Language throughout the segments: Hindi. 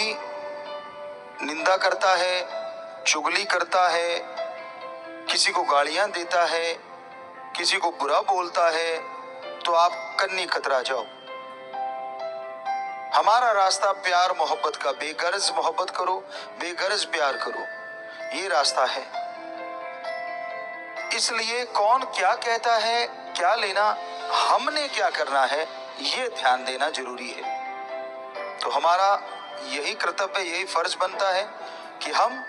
कोई निंदा करता है, चुगली करता है, किसी को गालियां देता है, किसी को बुरा बोलता है, तो आप कन्नी कतरा जाओ। हमारा रास्ता प्यार मोहब्बत का, बेगरज मोहब्बत करो, बेगरज प्यार करो, ये रास्ता है। इसलिए कौन क्या कहता है, क्या लेना, हमने क्या करना है, ये ध्यान देना जरूरी है। तो हमारा यही कर्तव्य, यही फर्ज बनता है कि हम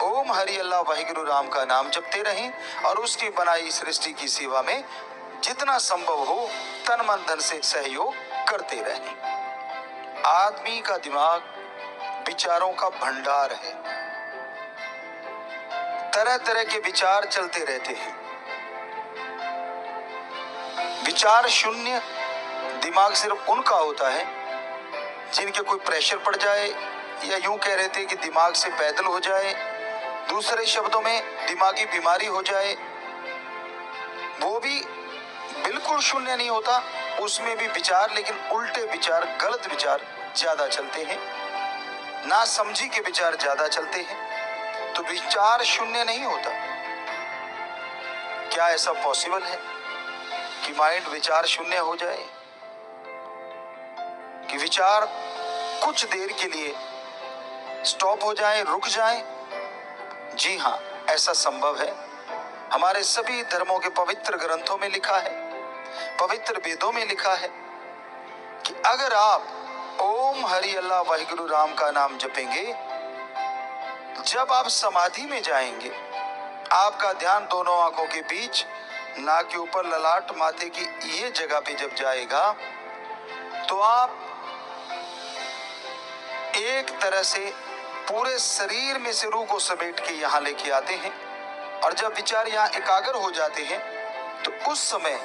ओम हरि अल्लाह वाहिगुरु राम का नाम जपते रहें और उसकी बनाई सृष्टि की सेवा में जितना संभव हो तन मन धन से सहयोग करते रहें। आदमी का दिमाग विचारों का भंडार है, तरह तरह के विचार चलते रहते हैं। विचार शून्य दिमाग सिर्फ उनका होता है जिनके कोई प्रेशर पड़ जाए, या यूं कह रहे थे कि दिमाग से पैदल हो जाए, दूसरे शब्दों में दिमागी बीमारी हो जाए। वो भी बिल्कुल शून्य नहीं होता, उसमें भी विचार, लेकिन उल्टे विचार, गलत विचार ज्यादा चलते हैं, ना समझी के विचार ज्यादा चलते हैं। तो विचार शून्य नहीं होता। क्या ऐसा पॉसिबल है कि माइंड विचार शून्य हो जाए, कि विचार कुछ देर के लिए स्टॉप हो जाए, रुक जाए? जी हाँ, ऐसा संभव है। हमारे सभी धर्मों के पवित्र ग्रंथों में लिखा है, पवित्र वेदों में लिखा है कि अगर आप ओम हरि अल्लाह वाहिगुरु राम का नाम जपेंगे, जब आप समाधि में जाएंगे, आपका ध्यान दोनों आंखों के बीच, नाक के ऊपर, ललाट, माथे की ये जगह पे जब जाएगा, तो आप एक तरह से पूरे शरीर में से रूह को समेट के यहाँ लेके आते हैं। और जब विचार यहाँ एकाग्र हो जाते हैं, तो उस समय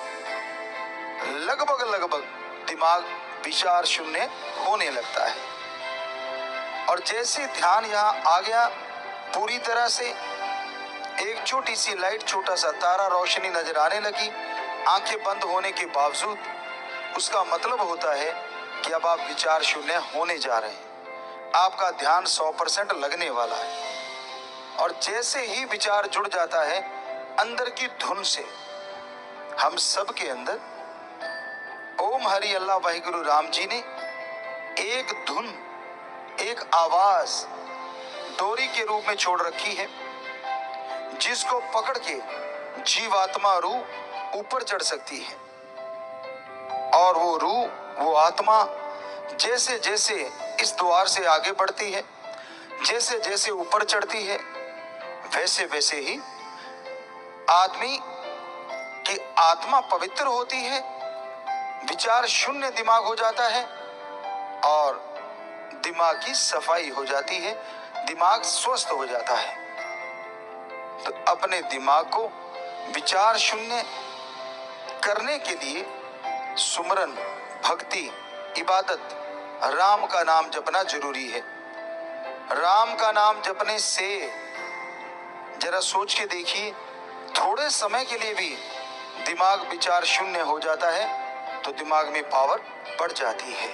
लगभग दिमाग विचार शून्य होने लगता है। और जैसे ध्यान यहाँ आ गया पूरी तरह से, एक छोटी सी लाइट, छोटा सा तारा, रोशनी नजर आने लगी आंखें बंद होने के बावजूद, उसका मतलब होता है कि अब आप विचार शून्य होने जा रहे हैं। आपका ध्यान 100% लगने वाला है। और जैसे ही विचार जुड़ जाता है अंदर की धुन से, हम सब के अंदर ओम हरि अल्लाह वाहिगुरु राम जी ने एक धुन, एक आवाज डोरी के रूप में छोड़ रखी है, जिसको पकड़ के जीवात्मा रूह ऊपर चढ़ सकती है। और वो रूह, वो आत्मा जैसे जैसे इस द्वार से आगे बढ़ती है, जैसे जैसे ऊपर चढ़ती है, वैसे वैसे ही आदमी की आत्मा पवित्र होती है, विचार शून्य दिमाग हो जाता है और दिमाग की सफाई हो जाती है, दिमाग स्वस्थ हो जाता है। तो अपने दिमाग को विचार शून्य करने के लिए सुमरन, भक्ति, इबादत, राम का नाम जपना जरूरी है। राम का नाम जपने से जरा सोच के देखिए, थोड़े समय के लिए भी दिमाग विचार शून्य हो जाता है तो दिमाग में पावर बढ़ जाती है,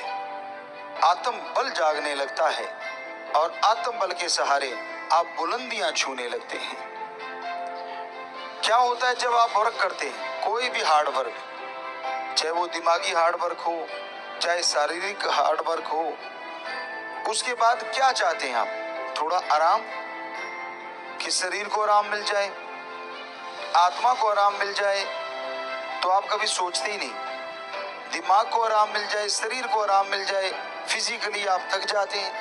आत्म बल जागने लगता है और आत्म बल के सहारे आप बुलंदियां छूने लगते हैं। क्या होता है जब आप वर्क करते हैं, कोई भी हार्ड वर्क, चाहे वो दिमागी हार्ड वर्क हो, चाहे शारीरिक हार्ड वर्क हो, उसके बाद क्या चाहते हैं आप? थोड़ा आराम, कि शरीर को आराम मिल जाए, आत्मा को आराम मिल जाए। तो आप कभी सोचते ही नहीं, दिमाग को आराम मिल जाए, शरीर को आराम मिल जाए, फिजिकली आप थक जाते हैं।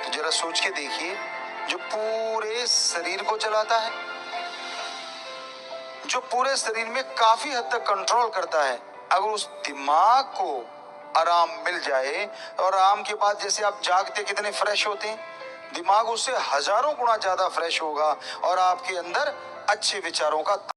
तो जरा सोच के देखिए, जो पूरे शरीर को चलाता है, जो पूरे शरीर में काफी हद तक कंट्रोल करता है, अगर उस दिमाग को आराम मिल जाए, और आराम के बाद जैसे आप जागते कितने फ्रेश होते हैं, दिमाग उससे हजारों गुना ज्यादा फ्रेश होगा और आपके अंदर अच्छे विचारों का